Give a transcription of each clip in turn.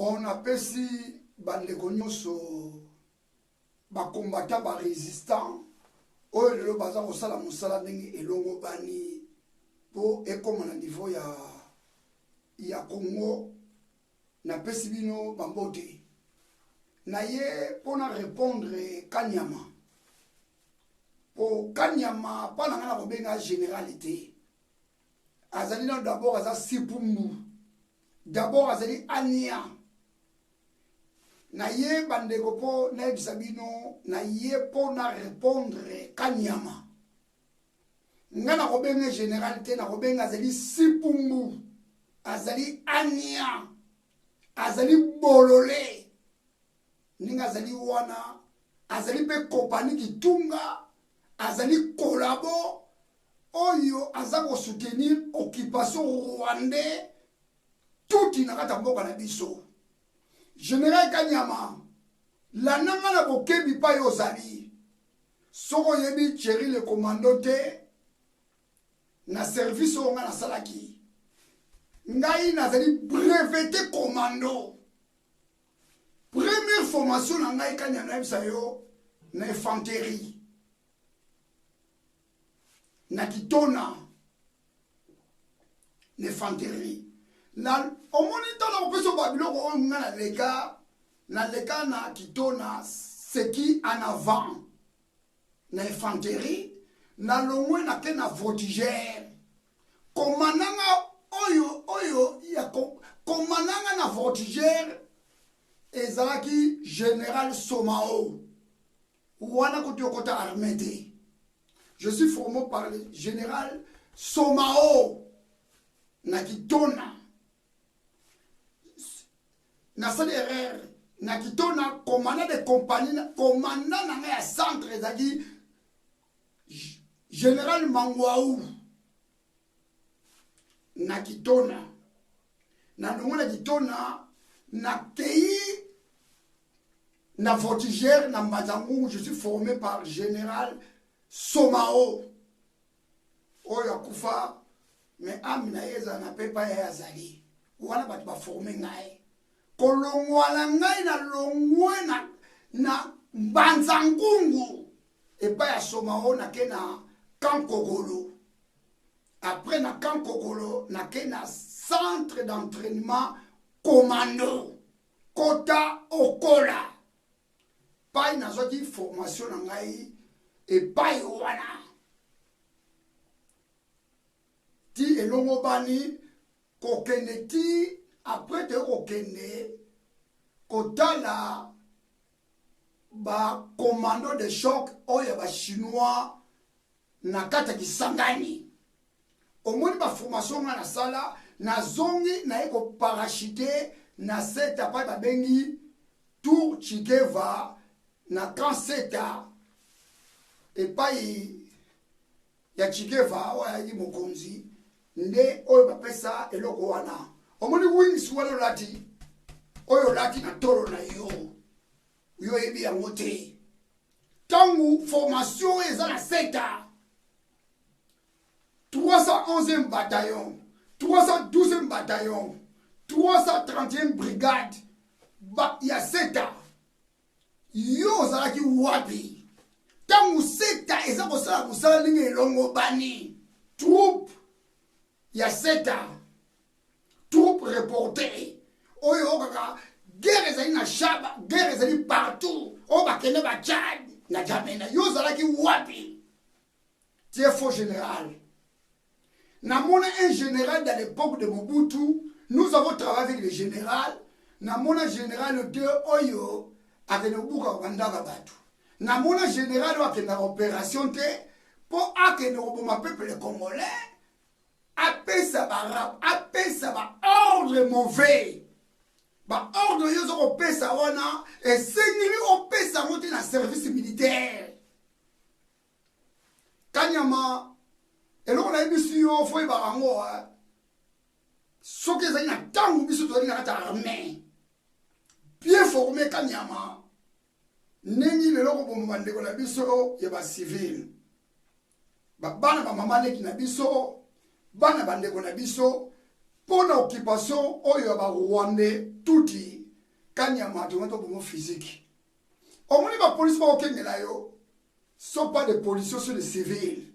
On apesi bandeko nyonso ba combattant ba résistant oyo lelo baza kosala mosala ndenge elongo bani po ekoma na niveau ya Congo na pesi bino bambote na ye pona répondre Kanyama po Kanyama pa na ngana kobenga généralité azali na d'abord aza Sipumbu d'abord azali Ania na ye bandeko po na yebisa bino na ye po na répondre Kanyama ngana kobenga généralité na kobenga azali Sipumbu azali Ania azali Bolole ninga azali wana azali pe compagnie Kitunga azali Kolabo oyo aza ko soutenir occupation rwandais tout inakata mboka na biso Général Kanyama la nanga na bokebi pa yo zali soko yebi Thierry le commando te na service onga na salaki ngai nazali breveté commando première formation na ngai Kanyama na yo na infanterie na Kitona na infanterie na omoni tala opeso babiloko oyo nga na leka na Kitona seki en avant na infanterie na longwe na ke na voltigeur commandanga oyo ya commandanga na voltigeur ezalaki général Somao wana kota armée te. Je suis formé par le général Somao na Kitona na CDR na Kitona commandant de compagnie commandant na ya centre ezaki général Mangwaou na Kitona na ndongo na Kitona na kei na voltigeur na Mbazangu. Je suis formé par général Somao oyo akufa mais amina yeza na pepa ya azali wana batu ba former ngai kolongwala ngai na longwe na Mbanzangungu epa ya Somao na ke na Kankogolo après na Kankogolo na ke na centre d'entraînement commando Kota Okola pa ina zoti formation na ngai epai wana ti elongo bani kokende ti après te kokende kotala ba commando de choc oyo ba chinois na kata Kisangani omoni ba formation na sala na zongi na eko parachute na seta pa ba bengi tour Chikeva na kanseta epai ya Chikeva oya yi mokonzi nde oyo bapesa eloko wana omoni wings wala lati oyo lati na toro na yo ebi yango te tangu formation eza na seta 311e bataillon 312e bataillon 330e brigade ya seta yo zalaki wapi tangu seta eza kosala kusala ndenge elongo bani troupe ya seta troupe reporter oyo kaka guerre ezali na Shaba guerre ezali partout o bakende ba Tchad na Jamena yo zalaki wapi tie faux général namona un général dans l'époque de Mobutu nous avons travaillé avec le général namona général de oyo akene buka bandaka batu namona général akenda opération te po akende koboma peuple congolais apesa ba ordre mauvais ba ordre yozo kopesa wana esengeli opesa ngote na service militaire Kanyama eloko na biso yo foi barango soki ezali na tango biso tozali na kata armée bien formé Kanyama nengi leloko bomba ndeko na biso ya ba civil bana ba mama leki na biso bana bandeko na biso pona occupation oyo ba Rwandais tuti Kanyama tu ngento bomo physique. Au moins la police va aucun yo. Sont pas des policiers, sont des civils.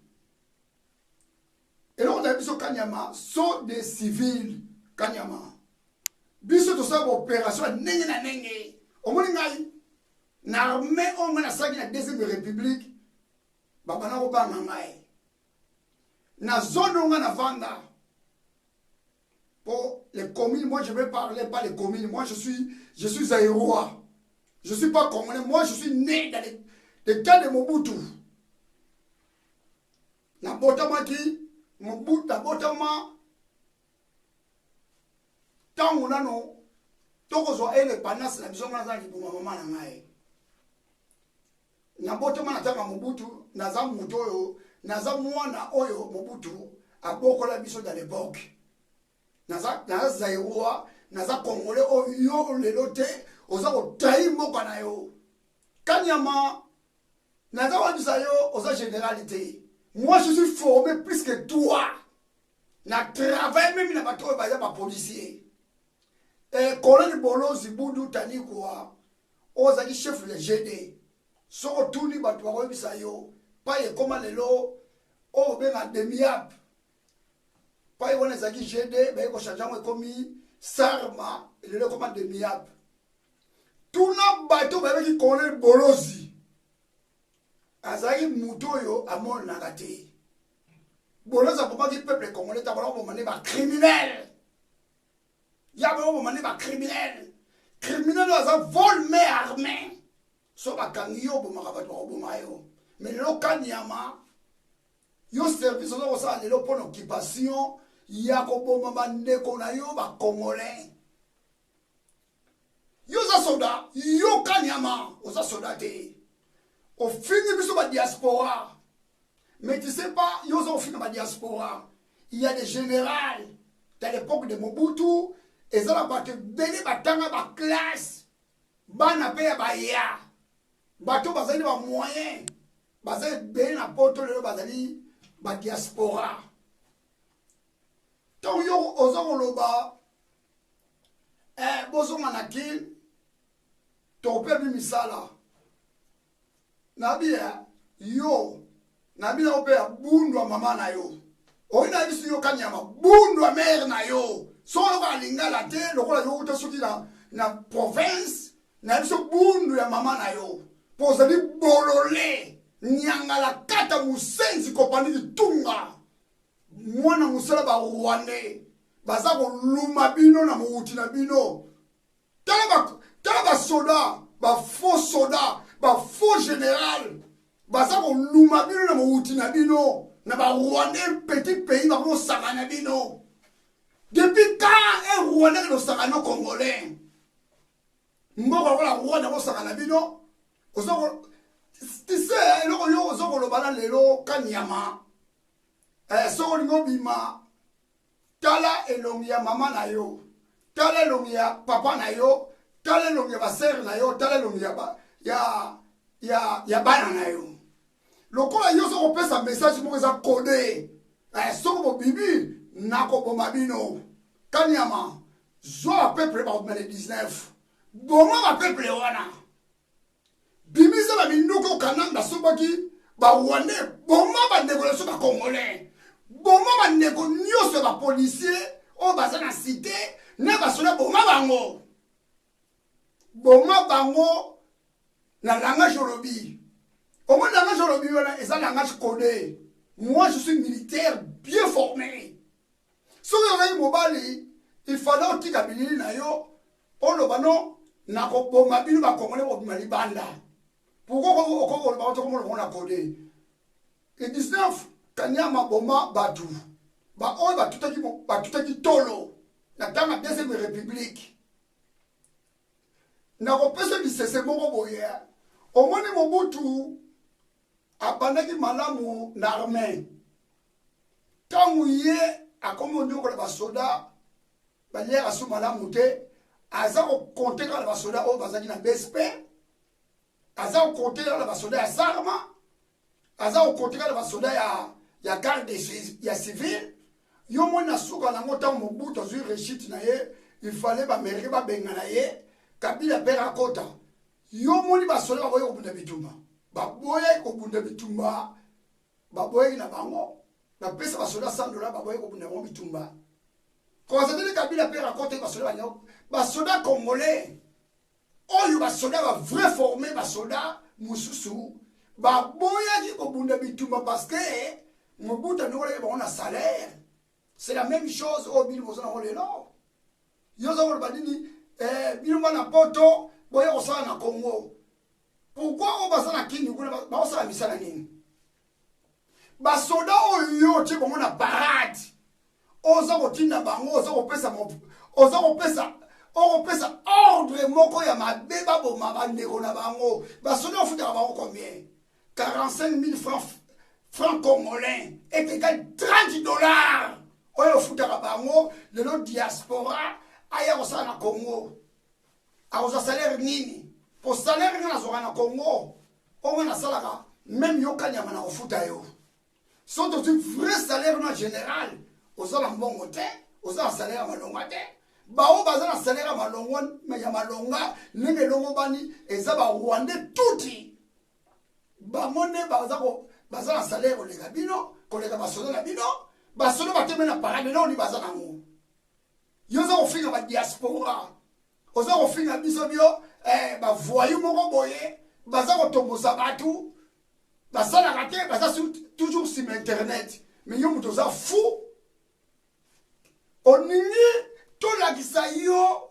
Et là on a vu sur Kanyama sont des civils. Kanyama. Biso to sa opération nenge na nenge. Au moins ngai na armée on na saki na deuxième république. Baba na obanga ngai. Na zone on na vanda. Pour les communes, moi je ne vais parler pas les communes. Moi je suis aérois. Je ne suis pas congolais. Moi je suis né dans les cas de Mobutu. Na botama ki Mobutu na botama tango nano tokozwa indépendance na biso ngana li boma mama na ngai. Na botama na tanga Mobutu naza muto oyo naza mwana oyo Mobutu abokola biso dans l'époque. Naza zaïrois, naza congolais oyo lelo te oza otayi mboka na yo. Kanyama naza wabisa yo oza généralité. Moi je suis formé plus que toi. Na travail même na bato ba ba policier. Colonel Bolo Zibudu tani kwa oza ki chef le GD. Soko tuni bato ba wabisa yo pa ye koma lelo o benga demi-ap. Pas yon les acquis GD, mais ils changent comme Sarma, et le commande de Miap. Tout le bateau qui connaît Bolozi. Azaï Moutoyo à mon nagate. Bolozi a pas dit peuple congolais, t'as pas demandé par criminel. Y'a pas demandé par criminel. Criminel a un vol mais armé. Soba kangyo pour marabato obumayo. Mais le kanyama, yo service on a le pour l'occupation. Yakobo Mamandeko na yo ba congolais. Yo za soda, yo kanyama, oza soda te. Au fini biso ba diaspora. Mais tu sais pas, yo za au fini ba diaspora. Il y a des généraux dans l'époque de Mobutu, et ça va te donner batanga ba classe. Bana pe ba ya. Bato bazali ba moyen. Bazali ben na poto le bazali ba diaspora. Tant yo ozo loba bozo manakil to pe bi misala nabia yo nabia ope bundu mama na yo oina biso yo kanyama bundu mère na yo so ba lingala te lokola yo uta soki na province na biso bundu ya mama na yo pozali bolole nyangala kata musenzi kopandi tunga mwana musala ba rwandais baza ko luma bino na mouti na bino tala ba soda ba faux soda ba faux général baza ko luma bino na mouti na bino na ba rwandais petit pays ba ko sakana bino depuis quand un rwandais no sakana congolais mboko ko la rwanda ko sakana bino ozoko tu sais lo yo ozoko lo bala lelo kanyama soko lingo bima tala elongi ya mama na yo tala elongi ya papa na yo tala elongi ya basere na yo tala elongi ya bana na yo lokola yo soko pesa message moko eza codé soko bo bibi nako boma bino kanyama zo peuple ba 19 boma ba peuple wana bibi za ba minuko kananda sobaki ba wane boma ba négociation ba congolais boma ba nego nyonso ba policier o baza na cité na ba sola boma bango na langage olobi au moins langage olobi wana eza langage codé. Moi je suis militaire bien formé soki okai mobali il fallait otika bilili na yo oloba no na koboma bino ba congolais bobima libanda pourquoi okoloba otokomo na codé et 19 kanyama boma batu ba oyo batutaki tolo na tanga deuxième république na kopesa bisese moko boye omoni Mobutu abandaki malamu na armée tangu ye akomi onyokola basoda baliaka so malamu te aza kokonte kaka na basoda oyo bazalaki na BSP aza kokonte kaka na basoda ya Sarma aza kokonte kaka na basoda ya garde ya civil yo moni na suka nango ntango Mobutu azwi rechite na ye il fallait bamairie babenga na ye Kabila pera kota. Yo moni basoda baboye kobunda bitumba. Baboye kobunda bitumba. Baboye na bango. Na pesa basoda $100 baboye kobunda bango bitumba. Quand ça dit Kabila pera kota basoda banyo. Basoda congolais. Oyo basoda ba vrai formé basoda mususu. Baboye ki kobunda bitumba parce que Mobutu on a salaire. C'est la même chose au Bill Mozana Roleno. Yozo Badini, Biluma na poto, boya osala na Congo. Pourquoi on basa na kini ba osala misala nini? Basoda oyo ti bongo na parade. Oza kotinda bango, oza kopesa ordre moko ya mabeba boma bandeko na bango. Basoda ofutaka bango combien? 45 000 francs congolais est égal $30. Oyo futaka bango le nom diaspora aya kosala na Congo. Akoza salaire nini? Pour salaire nga nazoka na Congo. Onga na salaka même yo kanyama na kofuta yo. Sont aussi vrai salaire na général. Ozala mbongo te, ozala salaire malonga te. Bao bazana salaire malonga mais ya malonga nenge longo bani ezaba Rwandais tuti. Bamone bazana salaire olega bino, kolega basoda na bino. Basoda bateme na parade na oni bazana ngo. Yoza ofinga ba diaspora. Oza ofinga biso bio ba voyou moko boye, baza kotombosa batu. Basala raté, baza toujours sur internet. Mais yo muto za fou. Oningi to la gisayo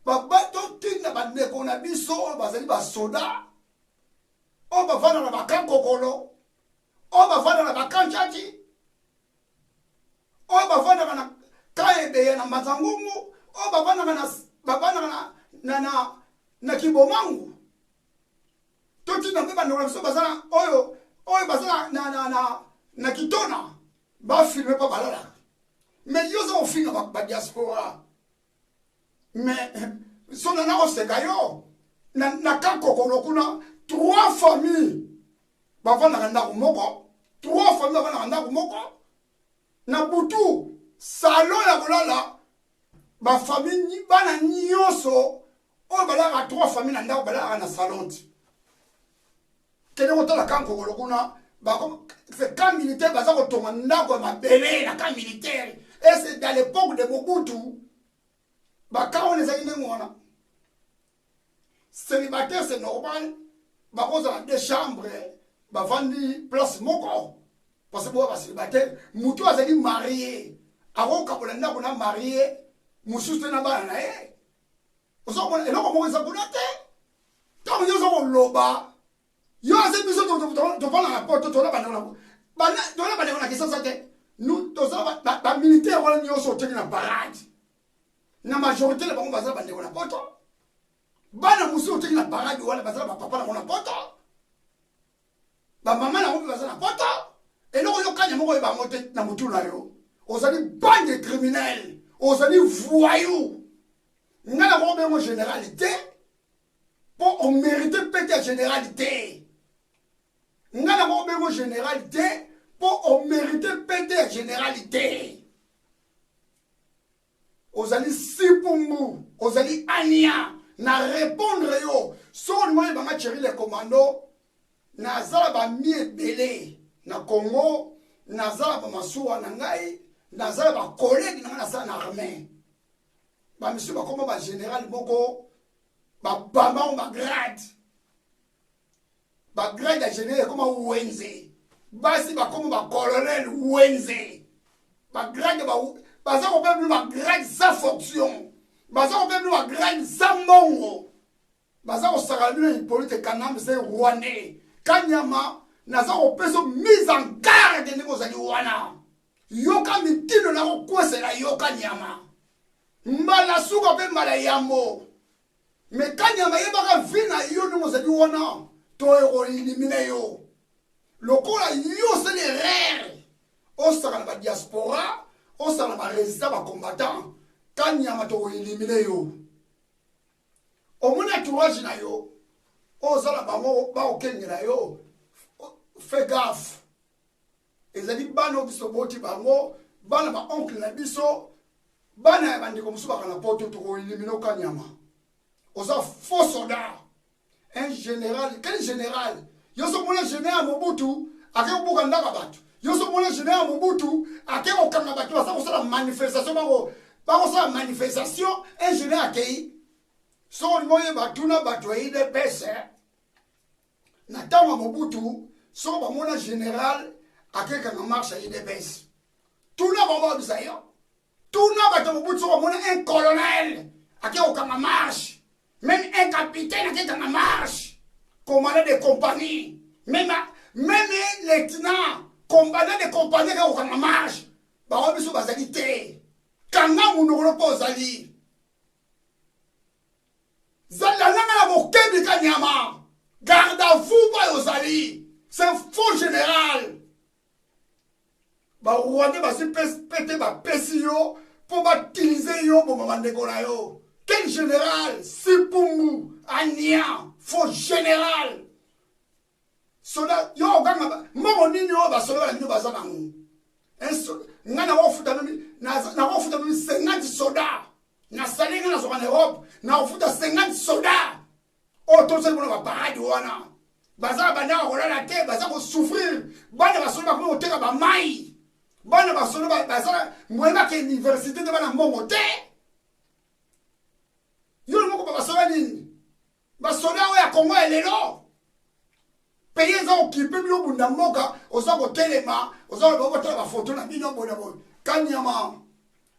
babato tinda bandeko na biso bazali basoda. O bavana na bakankokolo. O bavana na bakanchaki. O bavana na kaebe na mazangumu. O bavana na kibomangu. Toti na mbeba na biso bazana oyo bazana na kitona. Ba filmer pa balala. Mais yo zo finga ba diaspora. Mais sona na oseka yo na kankokolo kuna 3 familles. Bavana ndako moko, 3 familles bavana ndako moko. Na butu salon ya kolala ba famille bana nyonso o balaka 3 familles na ndako balaka na salon. Kene kotala kankokolo kuna ba c'est camp militaire baza kotonga ndako mabele na camp militaire. Et c'est dans l'époque de Mobutu. Bah quand on les a eu célibataire c'est normal. Bah on a 2 chambres. Bah vendre place moko. Parce que moi célibataire, Moutou a dit marié. Avant quand on a marié, Moussou te n'a pas naé. On s'en et là comment ça bonate. Tant yo so loba. Yo a cette mission de prendre la porte to la banana. Banana na question ça te. Nous tous les militaires wala nyonso teki na parade. Na majorité la bango bazala bandeko na poto. Bana musu teki na parade wala bazala ba papa na poto. Ba mama na bazala na poto. Et non yo kanya moko ba mote na mutu na yo. Ozali bande criminel, ozali voyou. Ngala mo be mo généralité pour on mériter peut-être généralité. Ngala mo be mo généralité pour on mériter peut-être généralité. Ozali sipumbu, ozali ania, na répondre yo. Son moi ba chéri les commandos, na zala ba mie belé, na Congo, na zala ba masuwa na ngai, na zala ba collègue na sa na armée. Ba monsieur ba comme ba général moko, ba bamba ba grade. Ba grade ya général comme Wenze. Basi ba comme ba colonel Wenze. Ba grade ba ça on peut plus ba grade sa fonction. Ba ça on peut plus ba grade sa mongo. Ba ça on sera lui politique kanam c'est Rwandais. Kanyama na ça on peut se mise en garde ni kozali wana. Yoka mitino na ko kwesela yoka nyama. Mbala suka pe mbala yambo. Mais kanyama yebaka vina yo ni kozali wana. To éliminer yo. Lokola yo c'est les rares. On sera la diaspora, on sera la résistance à combattant. Quand y a ma to éliminer yo. Au moins entourage na yo. On sera ba mo ba okenge na yo. Fais gaffe. Ezali bano biso boti bango, bana ba oncle na biso, bana ya bandeko musuba kana poto to éliminer kanyama. oza faux soldat. Un général, quel général? Yo so mona général Mobutu, ake obuka ndaka batu. Yo so mona général Mobutu, ake okanga batu basa kosala manifestation bako sala manifestation, un général akei. So moye batu na batu ide pese. Na tanga Mobutu, so ba mona général ake kanga marche ide pese. Tout na ba bisa yo. Tout na batu Mobutu so ba mona un colonel ake okanga marche. Même un capitaine qui est en marche, commandant de compagnie, même lieutenant, commandant de compagnie qui est en marche, bah on peut se baser. Quand on ne peut pas aller, Zalana la moquette de Kanyama, garde à vous pas aux alliés, c'est un faux général. Bah Rwanda va se péter ma PCO pour utiliser yo pour maman de Golayo. Quel général? Sipumbu, Anya, faux général. Soda, yo, ganga, mon nino, ba soda, nino, bazanangu. Nana wafuta mimi 50 soda. Na salinga na soka en Europe, na wafuta 50 soda. Oh, tout ça, on va parler de wana. Baza, bana, on a la tête, baza, on souffrir. Bana, ba soda, on teka ba mai. Bana, ba soda, baza, moi, que l'université de bana, mon moté. Yo le moko basoda nini basoda oyo ya Congo elelo pays eza okipe bino bunda mboka oza kotelema oza kotala bafoto na bino bona boye Kanyama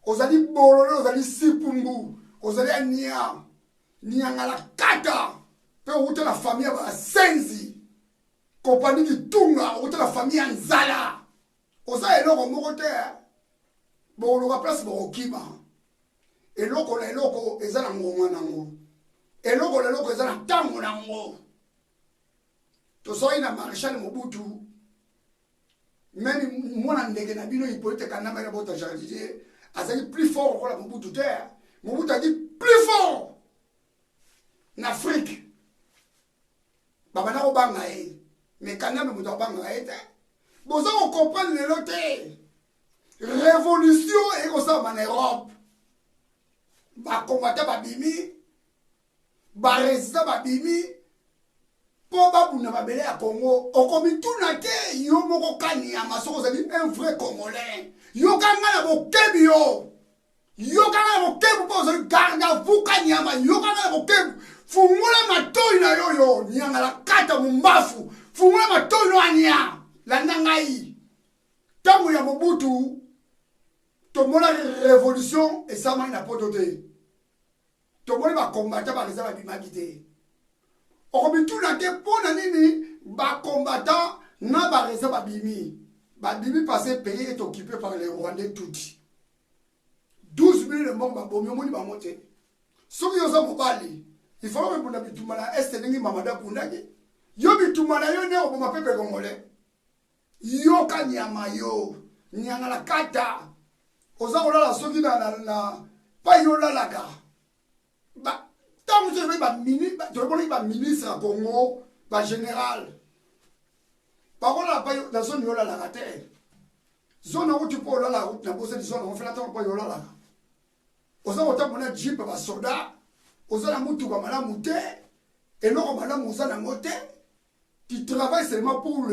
ozali bolole ozali Sipumbu ozali ania niangala kata pe outa la famille ya basenzi kompani kitunga outa la famille ya nzala oza eloko moko te boloka place bokokima eloko na eloko eza na ngonga nango eloko na eloko eza na ntango nango tosoki na Maréchal Mobutu meme mwana ndenge na bino Hippolyte Kanama na bota Jardinier azali plus fort kola Mobutu te Mobutu adi plus fort na Afrique babana kobanga ye mais Kanama moto kobanga ye te boza comprendre lelo te révolution ekosala na Europe ba combattant babimi ba résident babimi po babuna babele ya Congo okomi tuna te yo moko Kanyama soko zali un vrai congolais yo kanga na bokebi yo kanga na bokebi po zali garda vous Kanyama yo kanga na bokebi fungula matoi na yo nyanga la kata mumbafu fungula matoi no anya la nangai tango ya Mobutu to mona révolution et ça m'a pototé to mona ba combattant ba réserve bimaki te okomituna te pona nini ba combattant na ba réserve bimi passé pays est occupé par les Rwandais tout 12 000 morts ba bomi moni ba moté soki yo za mobali il faut que bunda bitumana est ningi mamada bundaki yo bitumana yo ne oboma pepe congolais yo Kanyama yo nyanga la kata oza kolala soki na pa yo lalaka ba tango je ba ministre à Congo ba général ba kola pa yo na zone yo lalaka te zone où tu peux lala route na bose zone on fait la temps pa yo lalaka oza kotambo na jeep ba soda oza na mutu ba malamu te eloko malamu oza na ngote tu travailles seulement pour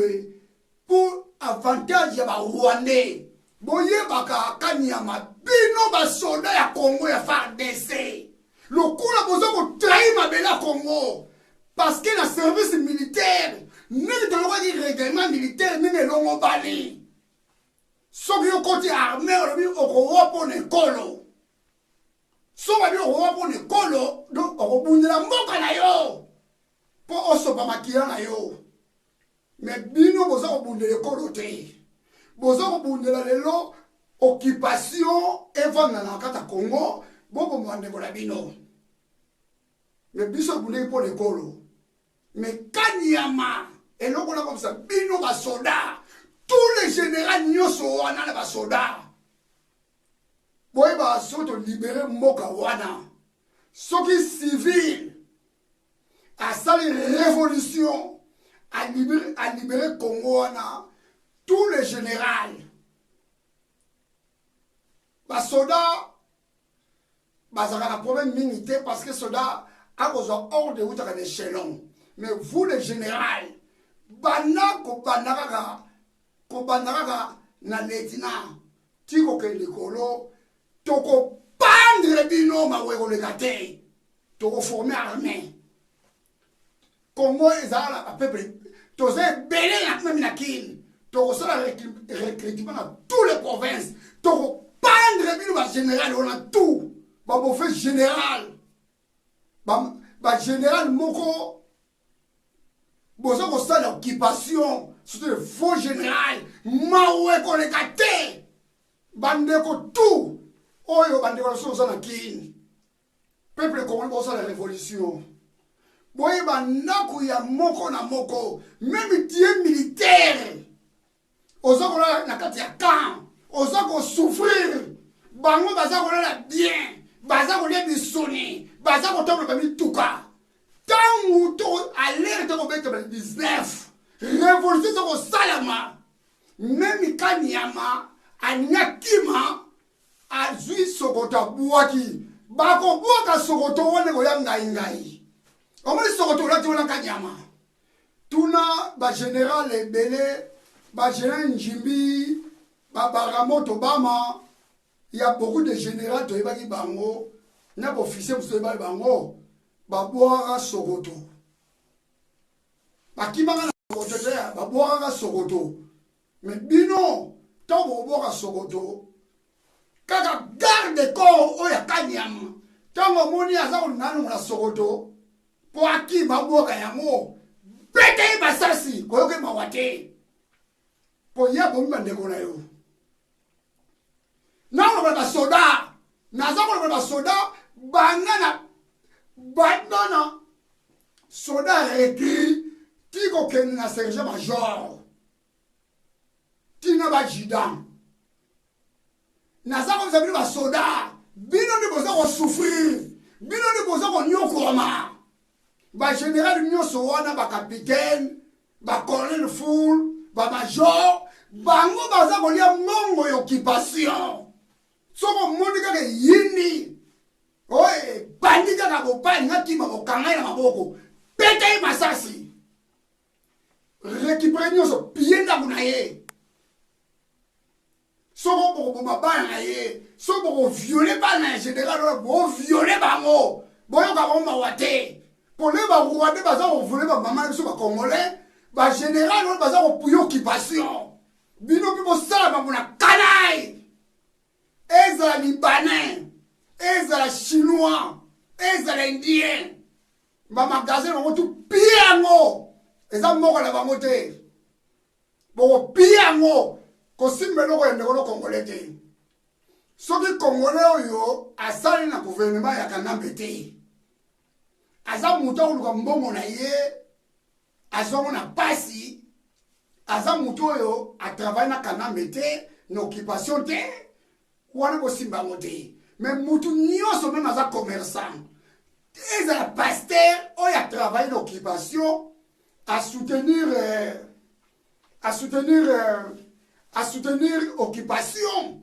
avantage ya ba Rwandais boye baka Kanyama bino ba soda ya Congo ya FARDC le kula bozo ko trahir mabela Congo parce que le service militaire n'est pas le règlement militaire n'est longo bali soki yo côté armée olobi okowa po nekolo so ba bi okowa po nekolo donc okobundela mboka na yo po osoba makila na yo mais bino bozo kobundela ekolo te bozo kobundela lelo occupation evanga na kata Congo bobo mwandeko na bino mais biso bundeli po nekolo mais Kanyama eloko na comme ça bino ba soda tous les généraux nyoso wana na ba soda boy ba soto libérer mboka wana soki civil a sali révolution à libérer Congo wana tous les généraux ba soda bazaka na problème mingi te parce que soda à vos ordres de votre échelon. Mais vous, les généraux, bana ko banaka na letina tiko ke likolo toko pendre bino maweko le gâté toko former armée Congo ezala a peuple toze belé na même na kin toko sala recrutement dans toutes les provinces toko pendre bino ba général on a tout ba bo fait général ba général moko bozo ko sala occupation surtout le faux général mawe ko le kate bandeko tout oyo bandeko so na kin peuple congolais bozo la révolution boye bandako ya moko na moko même tie militaire ozo ko na kati ya camp ozo ko souffrir bango baza ko la bien baza ko le bisoni baza ko tombe ba mituka tangu to alerte ko bete 19 révolution ko salama même kanyama anyakima azui sokota buaki bako buaka sokoto wone ko yanga ngai omoni sokoto lati wona kanyama tuna ba général ebele ba général Njimbi ba Baramoto Bama il y a beaucoup de généraux to ebaki bango na officier muso ebaki bango baboaka sokoto bakimaka na sokoto te baboaka sokoto mais bino ntango oboka sokoto kaka garde corps oyo akanyama ntango omoni aza kolinanongo na sokoto mpo akima aboka yango pete ye basasi koyoka mawa te mpo ye abomi bandeko na yo nakolokola basoda naza kolokola basoda bandana soda réécrit ti kokende na sergent major tina bajidan naza komisa bino basoda bino nde boza kosouffrir bino nde boza konyokoma bagénéral nyonso wana bakapitaine bacolonel ful bamajor bango baza kolia mongo ya occupation soko moni kaka yini oye bandi kaka bopali ngakima bokangai na maboko pete ye masasi récupéré nyonso pie ndako na ye soko bokoboma bana na ye soko bokoviole bana ya général oyo boviole bango boyoka bango mawa te pole barwande baza kovole bamama na biso bacongolais bagénéral oyo baza kopuye occupation bino mpe bosala bango na kanai ezala libanais ezala chinois ezala indien bamagasin bango tu pie yango eza moko na bango te bokopie yango kosimba eloko ya ndeko no congolais te soki congolais oyo asali na gouvernement ya kanambe te aza mutu akoluka mbongo na ye azongo na pasi aza mutu oyo atravaille na kanambe te na occupation te wana kosimba yango te mais mutu nyonso meme aza commerçant ezala pasteur oyo atravaille na occupation à soutenir occupation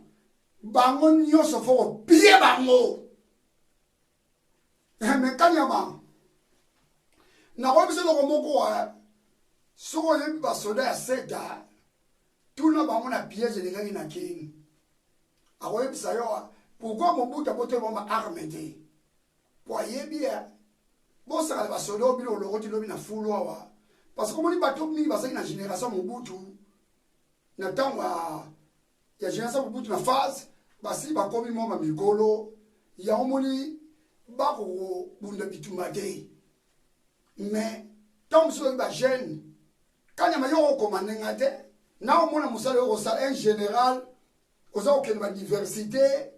bango nyonso fo kopie bango mais kanyama nakoyebisa eloko moko soki oyebi basoda ya seta tuna bango na piège elingangi na kini akoyebisa yo pourkui mobutu abotelema arme te po ayebi bosakala basoda obino olokoti lobi na fulu awa parce que omoni bato mingi bazali na génération mobutu na ntango ya génération mobutu na phase basi bakomi mo bamikolo yango omoni bakobunda bitumba te mais ntango mosusu oyebi bajeune kanyama yo okokoma ndenga te na omona mosala yo kosala un général oza kokende badiversité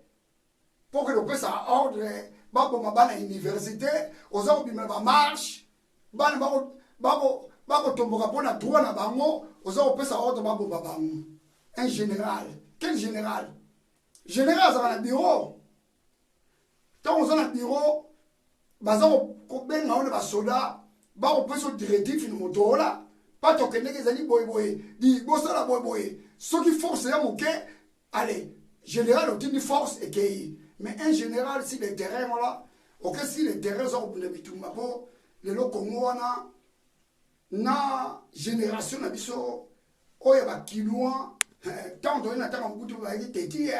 mpo kende opesa ordre baboma bana université oza kobimela bamarshe bana bakotomboka mpo na droit na bango oza kopesa ordre baboma bango un général quel général général azala na bureau ntango oza na bureau baza kobenga wana basoda bakopesa directif na motola pa tokendeki ezali boyeboye bosala boyeboye soki force ya moke allez général otindi force ekei mais un général si le terrain là ok si les terrains sont pour les bitumba po le lo Congo wana na génération na biso oya ba kinois tant on a tant Mobutu ba ki teti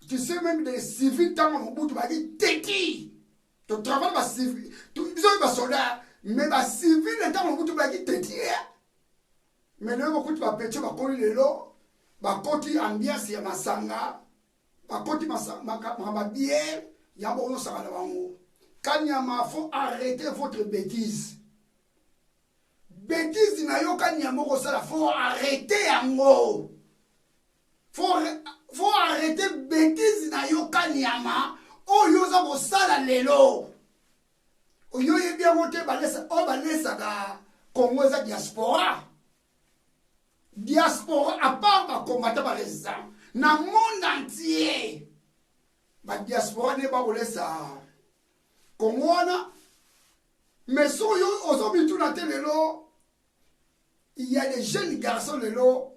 tu sais même des civils tant Mobutu ba ki teti tu travailles ba civil tu biso ba soldat mais ba civil tant Mobutu ba ki teti mais le beaucoup ba peche ba koli lelo ba koti ambiance ya masanga ba koti masanga ma bière ya bo sala na bango kanyama faut arrêter votre bêtise. Bêtise na yo kanyama ko sala faut arrêter yango. Faut arrêter bêtise na yo kanyama o yo za ko sala lelo. O yo ye bien monter balesa ga Congo za diaspora. Diaspora à part ba combattre ba résident na monde entier. Ba diaspora ne ba bolesa Congo wana mais so yo ozobi tout na lelo il y a des jeunes garçons lelo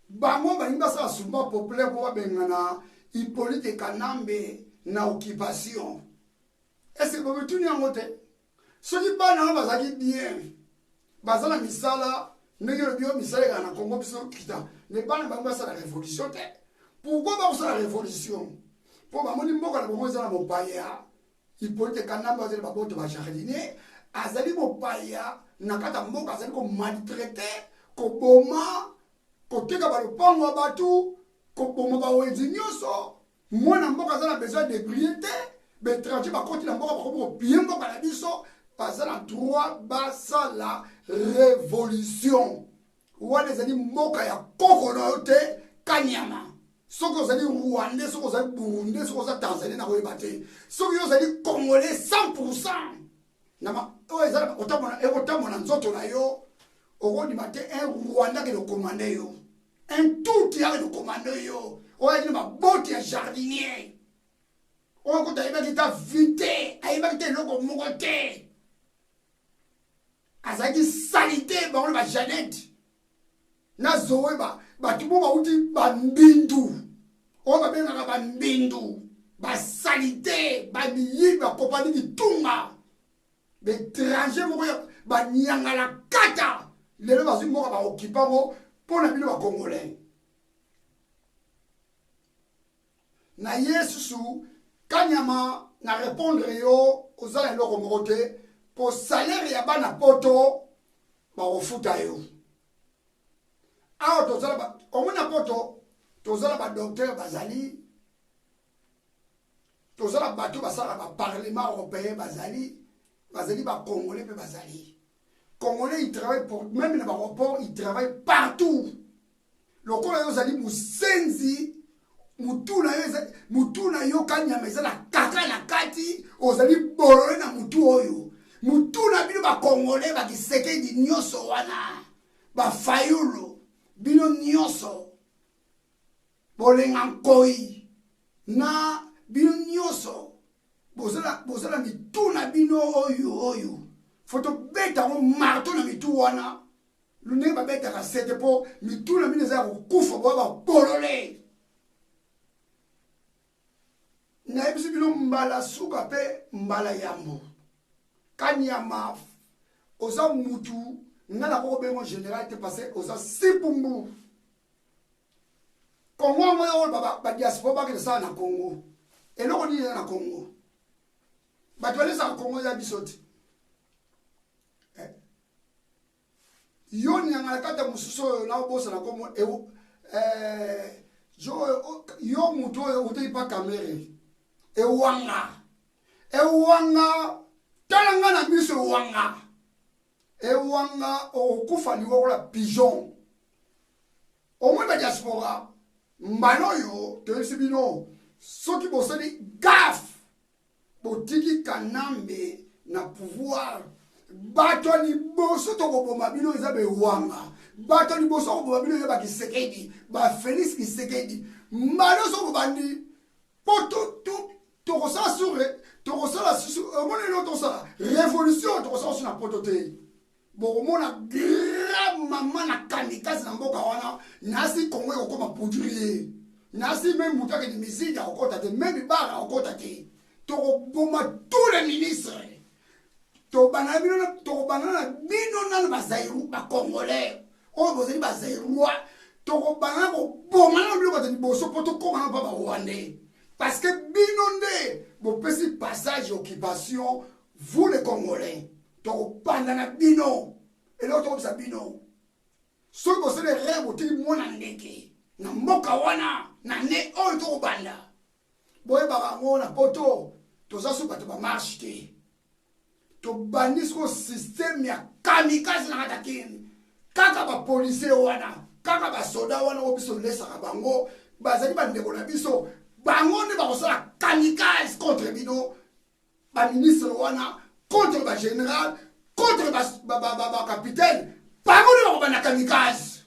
bango balinga sa sumba populaire pour bengana Hippolyte Kanambe na occupation est-ce que vous tout ni ngote so di bana bazaki bien bazana misala ndenge bio misala na Congo biso kita ne bana bango sa la révolution te pourquoi ba sa la révolution pour ba moni mboka na bongo za na mopaya Hippolyte Kanambe azali ba boto ba jardinier azali mopaya nakata mboka azali ko maltraiter ko boma ko teka ba lopango batu ko boma ba wenzi nyoso mwana mboka azala besoin de brillante betranger ba koti na mboka ba ko bien mboka na biso bazala droit basa la révolution wana ezali mboka ya kokolo yote kanyama soko zali Rwandais soko zali Burundais soko zali Tanzanie na koyeba te soko yo zali Congolais 100% nama o ezala otamona nzoto na yo okondima te un Rwandais ke le commande yo un tout qui a le commande yo o ezali maboti ya jardinier o kota ayebaki ta vite ayebaki te eloko moko te azalaki salite bango ba Jeannette na zoe batu bo bauti bambindu o babengaka bambindu basalite bamiyibi bakopani kitunga betranger moko banyangala kata lelo bazwi moko baokipa ngo mpo na bino bakongolais na ye susu kanyama na répondre yo ozala eloko moko te po salaire ya bana poto bakofuta yo awa tozala omona poto tozala ba docteur bazali tozala bato basala ba parlement européen bazali ba congolais pe bazali congolais ils travaillent pour même dans l'aéroport ils travaillent partout lokola yo zali musenzi mutuna yo kanyama ezala kaka na kati ozali bolole na mutu oyo mutuna bino ba congolais ba kisekedi nyoso wana ba fayulu bino nyoso bolenga nkoi na bino nyoso bozala mituna bino oyo foto beta ngo marto na mitu wana lune ba beta ka sete po mituna bino za kufa ba bolole na ebisi bino mbala suka pe mbala yambo kanyama oza mutu ngala ko bengo général te passé oza sipumbu Congo moyo ba diaspora ba ke sa na Congo eloko ni na Congo ba twele sa Congo ya bisoti yoni ngala kata mususo na bosa na Congo yo mutu uti pa kamere ewanga talanga na biso ewanga okufa liwo la pigeon omwe ba diaspora mbano yo toyebisi bino soki bosali gaf botiki Kanambe na pouvoir bato liboso tokoboma bino eza bewanga bato liboso koboma bino eza bakisekedi ba Félix Kisekedi mbano soko bandi poto tokosala sure tokosala omonelo tosala révolution tokosala sur na poto te bokomona grand mama na kamikaze na mboka wana nasi Congo ekokoma poudrier nasi même mutake ni misidi akokota te même bara akokota te tokoboma tous les ministres tokobana bino nano bazairu bakongolais oyo bozali bazairua tokobana koboma nano bino bato liboso mpo tokóma mpa barwandais parce que bino nde bopesi passage occupation vous les congolais tokopanda na bino eloko tokobisa bino soki bosali rêve otiki mwana ndeke na mboka wana na nde oyo tokobanda boyebaka yango na poto toza so bato bamarshe te tobandi siko systeme ya kamikaze na kata kini kaka bapolisier wana kaka basoda wana oyo biso lesaka bango bazali bandeko na biso bango nde bakosala kamikaze contre bino baministre wana contre bagénéral contre bacapitaine bango nde bakobanda kamikaze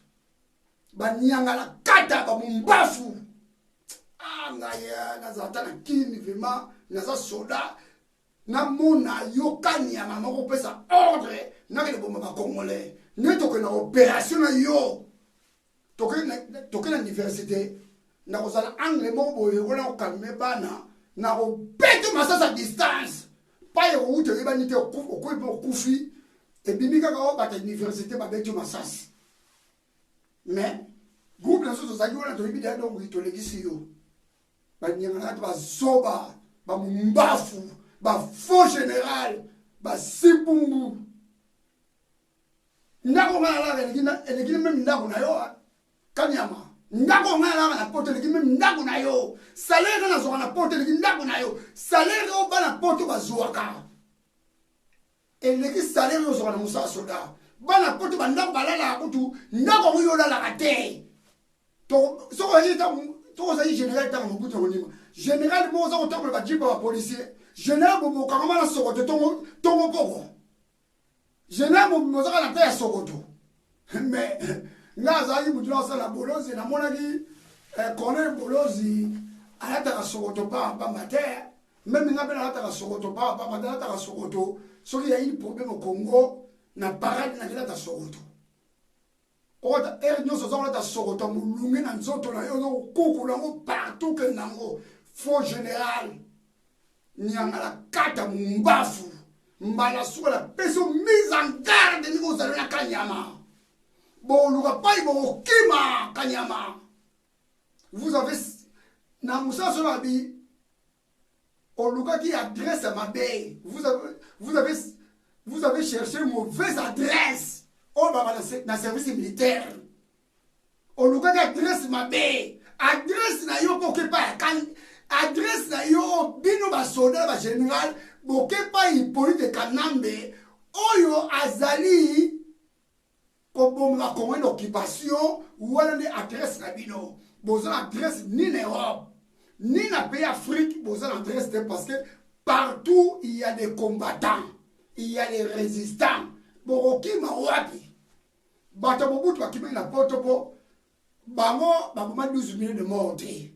baniangala kata bamumbafu ngaya nazata na kini vraiment naza soda namona yokani ya mama kopesa ordre nakele bomba bakongolais ne tokena opération na yo tokena université nakozala anglais moko boye kona kokalme bana na kopete masasa distance pa ye koute oyebani te okoyepe okufi ebimi kaka o bata université babeti masasi mais groupe na so tozali wana toyebi deya donc tolekisi yo banyangana te bazoba bamumbafu bafaux général basibungu ndako ngana laka elekini meme ndako na yo kanyama ndako ngana laka na poto elekini meme ndako na yo salaire na zoka na poto elekini ndako na yo salaire o bana poto bazwaka eleki salaire o zoka na musala soda bana poto bandako balala kutu ndako ngo yolalaka te to soko yita tokozali général ntango mobutu konima général moko oza kotambola bajipa bapolisier général bomokanga na sokoto tongo poko général mozaka na te ya sokoto mais nga azalaki mutu nakosala bolozi namonaki colonel bolozi alataka sokoto pamba te meme nga mpe nalataka sokoto pamba te alataka sokoto soki ya ini problème au Congo na parade nakelata sokoto ota nyonso oza kolata sokoto molungi na nzoto na yo okokula yango partout ke nango faux général niangala kata mumbafu mbala suka na peso mise en garde ndenge ozali na kanyama boluka pai bokokima kanyama vous avez na mosala so nabi olukaki adresse ya mabe vous avez cherché une mauvaise adresse on va dans service militaire on nous a adresse mabe adresse na yo pour que pas adresse na yo bino ba soldat ba général boke pas Hippolyte Kanambe oyo azali ko bomba ko une occupation wala ni adresse na bino boza adresse ni en Europe ni na pays Afrique boza adresse parce que partout il y a des combattants il y a des résistants borokima wapi bata bobutu bakimeli na poto po bango baboma 12 millions de morts te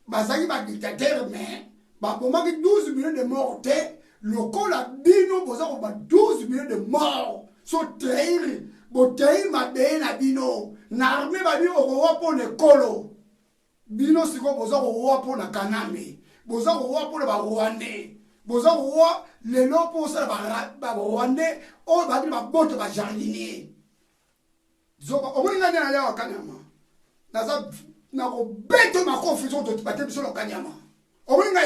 bazali ba dictateur mais babomaki 12 millions de morts te lokola bino boza ko ba 12 millions de morts so trahir botrahir mabe na bino na armée babino okowa po ne kolo bino siko boza kowa po na Kanambe boza kowa po na Rwandais boza kowa lelo po sala ba Rwandais o ba ba boto ba jardinier zoba omoninga na ya Kanyama naza na ko beto ma confusion to batebi so Kanyama omoninga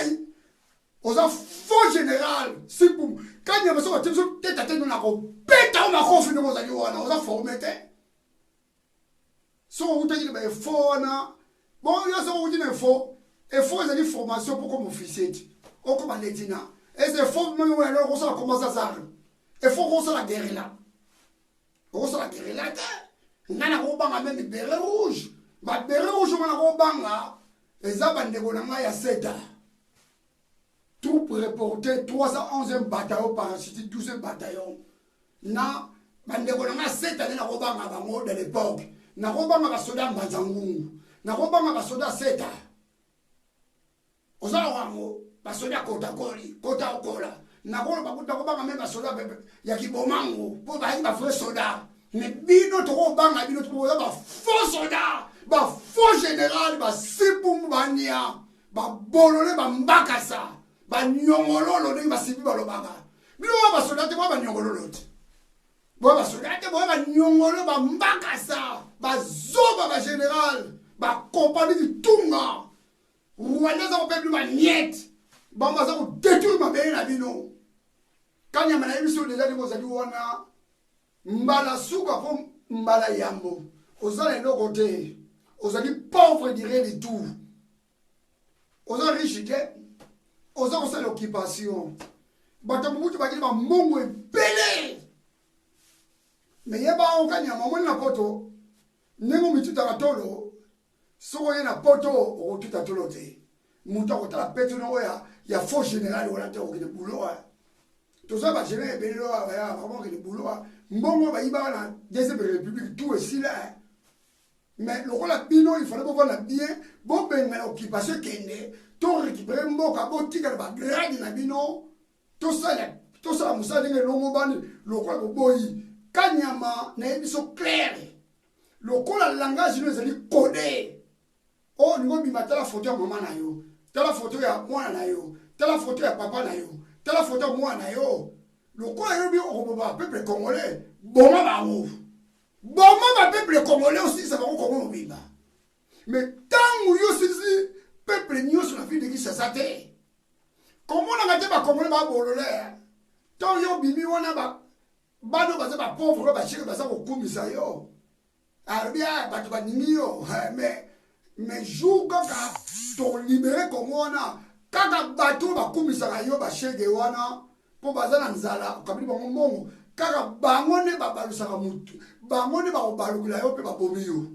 oza faux général sipum Kanyama so batebi so tete tete na ko beta ma confusion mo zali wana oza formé te so utaki ba faux na bon yo so uti na faux et faux zali formation pour comme officier o comme lieutenant et c'est faux même on alors ça commence à ça et faut qu'on se la guerrilla on se la guerrilla ngana ko banga même béret rouge ba béret rouge ngana ko banga ezaba ndeko na ngai ya SETA tout reporté 311e bataillon parachutiste 12e bataillon na bandeko na ngai SETA na ko banga bango de l'époque na ko banga ba soda Mbanzangungu na ko banga ba soda SETA ozala wango ba soda kota okola na ko ba banga même ba soda ya kibomango po ba ba vrai soda mais bino to banga bino to ba faux soda ba faux général ba sipum bania ba bolole ba mbakasa ba nyongololo ndenge basibi balobaka bino ba soldate ba nyongololo te ba soldate ba nyongolo ba mbakasa ba zoba ba général ba compagnie bitunga Rwanda za peuple ba niet ba maza ko détruire ma belle na bino kanya mana ebiso déjà ni kozali wana mbala suka po mbala yambo ozala ndo côté ozali pauvre dirait du tout ozali riche te ozali osala occupation bato mutu bakili ba mongo ebele mais yeba okanya mamoni na poto nengo mituta katolo soko ye na poto otuta tolo te mutu akotala peto no ya faux général wala te okende boulot toza ba général ebele ya vraiment okende boulot mbongo bayiba na deuxième république tout ici là mais le rôle bino il fallait voir la bien bon ben occupation kende to récupérer mboka botika ba grade na bino to ça musa ndenge longo bani le rôle boyi kanyama na biso clair le rôle langage nous ezali codé oh ngo bi matala photo ya mama na yo tala photo ya mwana na yo tala photo ya papa na yo tala photo ya mwana na yo le rôle yo bi o peuple congolais boma bango bon, ma peuple congolais aussi, ça va comment vivre. Mais tant que yo peuple nyo sur la vie de qui ça s'attend. Comment on a dit ba congolais ba bololé. Tant yo bibi wana ba bano ba pauvre ba cheke ba sa ko kumisa yo. Arbia ba to ba ninyo, mais jour quand to libérer comme wana kaka bato ba kumisa yo ba cheke wana po bazana nzala kabili ba mbongo. Car bangone babalusaka mutu bangone bakobalukila yo pe babomi yo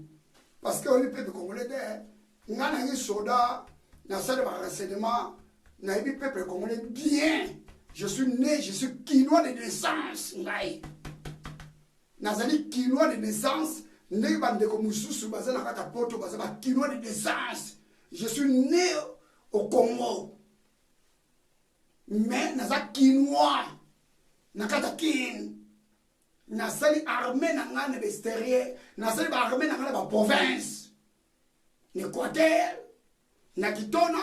parce que oli peuple congolais te ngana ngi soda na sale ba renseignement na ibi peuple congolais bien je suis né je suis quinois de naissance ngai nazali quinois de naissance ndenge bandeko mususu bazana kata poto bazaba quinois de naissance je suis né au Congo mais naza quinois nakata kin nasali armée na ngane l'extérieur nasali ba armée na ngane ba province ni Équateur na Kitona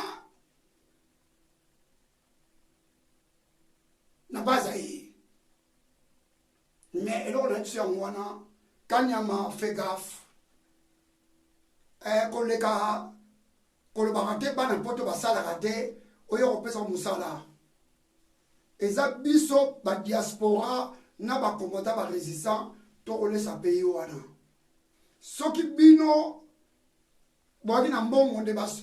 na Bazaï mais eloko na tsia ngwana kanyama fait gaffe koleka kolobaka te bana poto basalaka te oyo kopesa musala eza biso ba diaspora na ba komota ba résistant to kolesa pays wana soki bino boki na mbongo de bas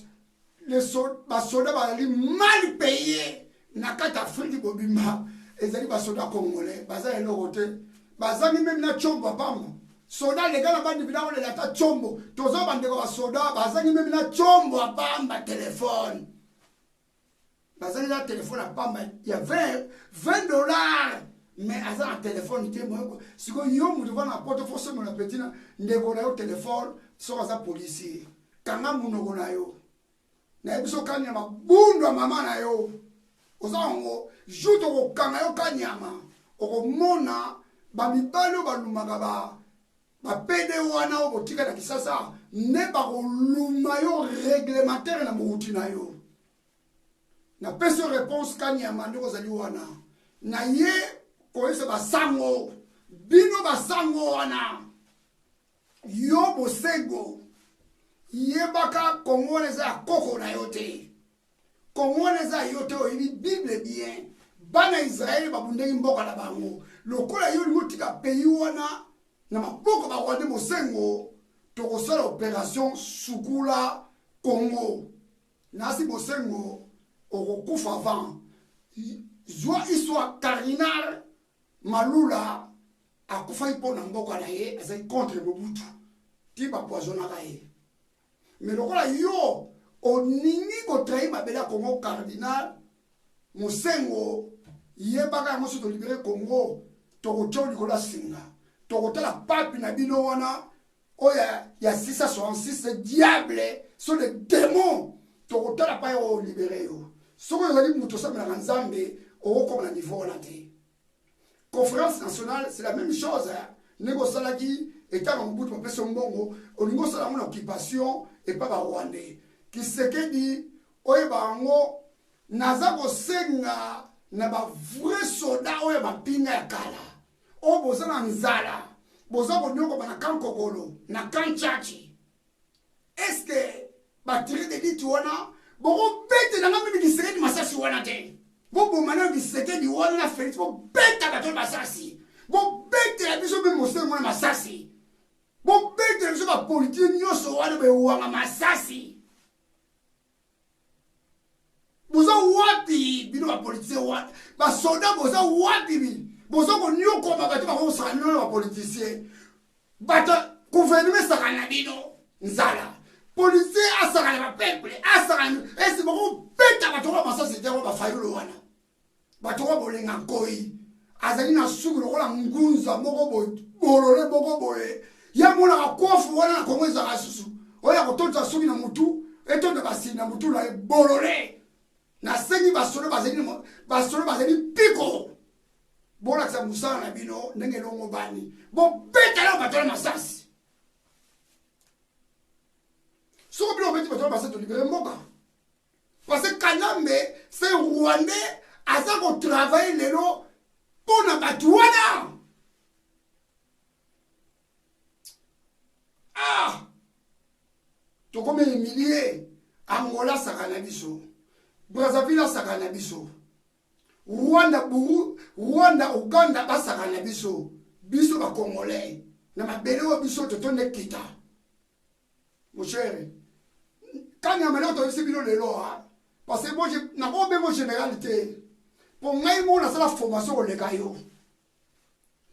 les soldats ba li mal payé na kata Afrique bobimba ezali ba soldats congolais baza eloko te bazangi même na chombo pamba soda les gars là-bas ndibina on la ta chombo tozo bandeko ba soda bazangi même na chombo pamba téléphone bazangi na téléphone pamba il y a $20 mais aza un téléphone était moi si ko yo mu devant la porte forcément la petite ndeko na yo téléphone so aza policier kanga munoko na yo na biso kanyama bundwa mama na yo ozango juto ko kanga yo kanyama okomona ba mibalo balumaka ba pede wana obotika na kisasa ne ba koluma yo réglementaire na muti na yo na peso réponse kanyama ndiko zali wana na ye koyese basango bino basango wana yo bosengo yebaka kongoleza koko na yote kongoleza yote oyibi bible bien bana Israël babundeli mboka na bango lokola yo limotika pays wana na maboko bakwande bosengo tokosala opération sukula Congo nasi bosengo okokufa avant zwa histoire cardinal Malula akufa ipona mboka na ye azali contre Mobutu ti bapoisonnaka ye mais lokola yo oningi kotrahi mabele Congo cardinal mosengo yebaka yango so tolibere Congo tokotia likolo singa tokotala papi na bino wana oya ya 666 diable so le démon tokotala pa yo libere yo soko ezali mutu osamelaka nzambe okokoma na niveau wana te conférence nationale c'est la même chose ndenge osalaki etanga mobutu bapesa mbongo olingi osala ngo na occupation epa barwandais Kisekedi oyeba yango naza kosenga na ba vrai soda oyo bapinga ya kala o boza na nzala boza konyoko bana kankokolo na kanchachi eske batiri de dit wana boko bete na ngambi kisekedi masasi wana te bo bomana kisekedi wana na Félix bo beta bato masasi bo bete la biso be mose mwana masasi bo bete la biso ba politique nyoso wana be wanga masasi boza wapi bino ba politicien wapi ba soldat boza wapi bi boza ko nyoko ba bato ba ko sanno ba politicien bato gouvernement sakana bino nzala policier asakana ba peuple asakana esi boko beta bato ba masasi te ba fayulu wana bato ba bolenga koi azali na suku lokola ngunza moko bolole moko boye ya mona ka kofu wana na kongweza ka susu oya kotonza suki na mutu etonda basi na mutu la bolole na sengi basolo bazali piko bona ksa musala na bino ndenge longo bani bo beta la bato na masasi so bino beti bato basasi to libérer mboka parce que Kanambe c'est Rwandais aza ko travailler lelo pona bato wana to comme humilié Angola sakana biso Brazzaville sakana biso Rwanda Uganda basakana biso ba Congolais na mabele wa biso totonde kita mon cher quand ya melo to isi bino lelo parce que moi na ko be mo généralité pour ngai mo na sala formation au legayo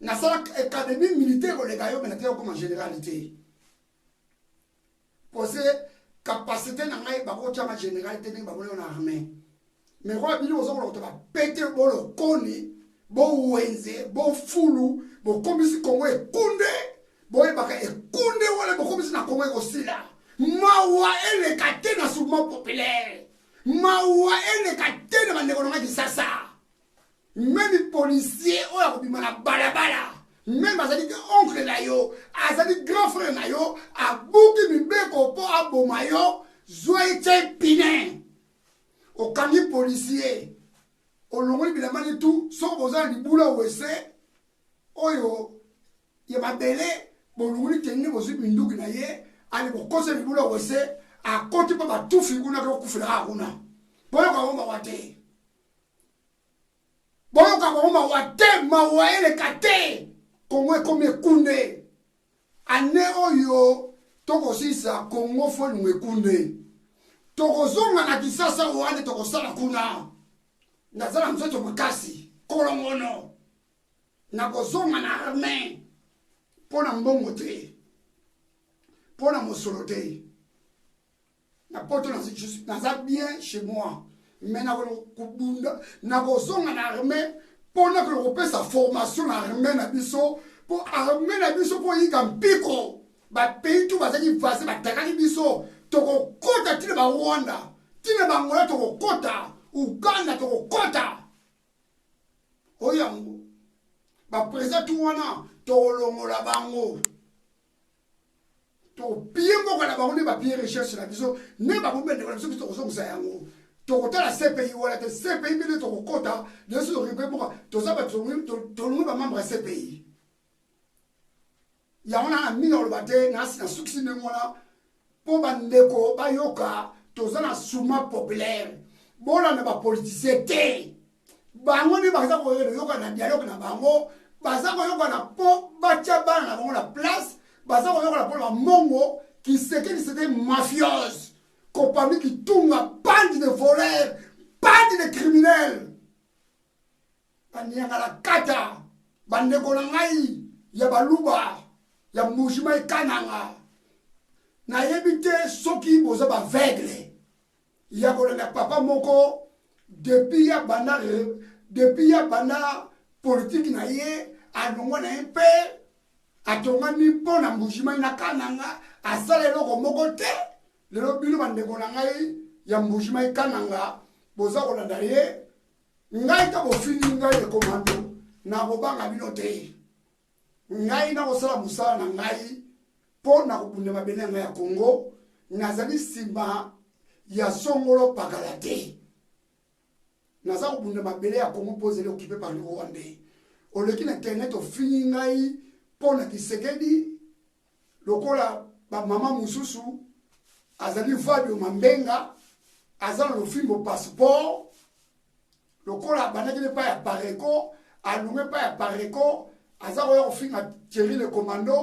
na sala académie militaire au legayo mais na te comme généralité posé capacité na ngai ba ko chama généralité ni ba mo na armée mais quoi bino zo ko ba pété bolo koni bo wenze bo fulu bo komisi Congo ekunde bo ebaka ekunde wala bo komisi na Congo ekosila mawa ele katena souvent populaire mawa ele katena bandeko na kisasa même policier oya kobima na balabala même azali oncle na yo azali grand frère na yo abuki mibeko po aboma yo zwa ite pine okangi policier olongoli bilamani tout so boza libula wese oyo ya mabele bolongoli tenni bozu binduki na ye ali bokose libula wese akoti pa batufi kuna ko kufira kuna boyo ka bomba wate mawa ele kate Kongo comme kunde ane oyo toko sisa Kongo fo nwekunde toko zonga na kisasa wane toko sala kuna nazala mzoto makasi kolongono na kozonga na armée pona mbongo te pona mosolo te na poto naza bien chez moi mais na kubunda na kozonga na armée pona ko pesa formation na armée na biso po armée na biso po yika mpiko ba pays tout bazali vase ba takaki biso toko kota tine ba Rwanda tine ba Angola toko kota Uganda toko kota oyango ba président tout wana to longola bango to bien moko na bango ne ba bien recherche na biso ne ba bombe na biso to zonga yango to kota la CPI wala te CPI bile to kota de so ribe moko to za ba to longo ba membre CPI ya wana amina lo bate na succès ne ngona po bandeko ba yoka to za na souma populaire bona na ba politicien te bango ni baza ko yoka na dialogue na bango baza ko yoka na po bacha bana na bango la place baza ko yoka na po ba mongo qui c'était mafieuse compagnie qui tunga bande de voleurs bande de criminels banyanga la kata bandeko na ngai ya baluba ya mujima ikananga na yebite soki boza ba vegle ya kolanga papa moko depuis ya bana politique na ye anongo na mpe atonga ni pona mujima ina kananga asala loko moko te lelo bino bandeko na ngai ya mujima ikananga boza kolanda ye ngai ta bofini ngai e komando na bobanga bino te ngai na kosala musala na ngai po na kubunda mabele ngai ya Congo nazali sima ya songolo pakalate naza kobunda mabele ya Congo posé occupé par le Rwandais. Au lieu qu'il internet au fini ngai pona Tshisekedi lokola ba mama mususu azali Fabio Mambenga azana le film passeport lokola banaki ne pas ya Pareko alunge pas ya Pareko azako ya kofinga Thierry le commando